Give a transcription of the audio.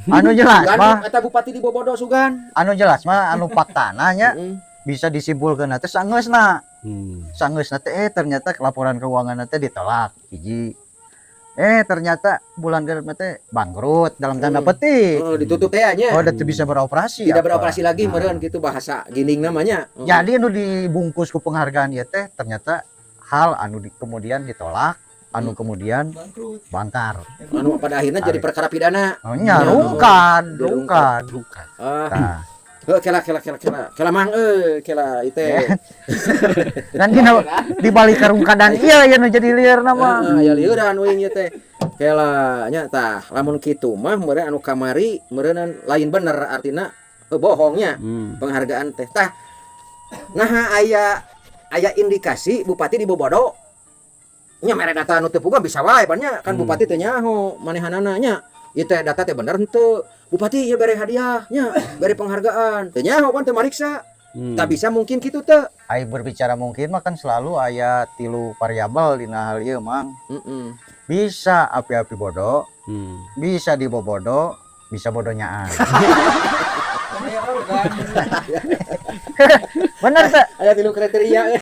Anu jelas mah Eta bupati di Bobodo sugan. anu jelas mah anu faktana nya bisa disimpulkeun teh sangeusna. Sangeusna teh ternyata laporan keuangan teh ditolak hiji. Ternyata bulan genep teh bangkrut dalam tanda petik. Oh, ditutup teh nya. Oh, udah bisa beroperasi. Tidak apa? beroperasi lagi meureun gitu bahasa ginding namanya. Jadi anu dibungkus ku penghargaan ieu teh ternyata hal anu kemudian ditolak, anu kemudian bangkar. Anu pada akhirnya jadi perkara pidana. Oh, nya rungkad. Ah. Kela mang kela ite. Dan di balik karungkadan iya ya nu jadi lieur nama. Ya lieuran uing ieu teh. Kela nya tah lamun kitu mah meureun anu kamari meureun lain bener artina bohongnya penghargaan teh. Tah nah aya indikasi bupati di Bobodo nya mere data anu teu puguh bisa wae pan nya kan bupati teh nyaho manehanana nya. Ieu teh data teh bener henteu. Bupati ya bere hadiah nya, bere penghargaan. Teu nyaho pan teu mariksa. Tak bisa mungkin kitu teh. Ai berbicara mungkin mah kan selalu aya 3 variabel dina hal ieu mang. Bisa api-api bodoh, bisa di Bobodo, bisa bodohnyaan. Bener teh. Aya 3 kriteria.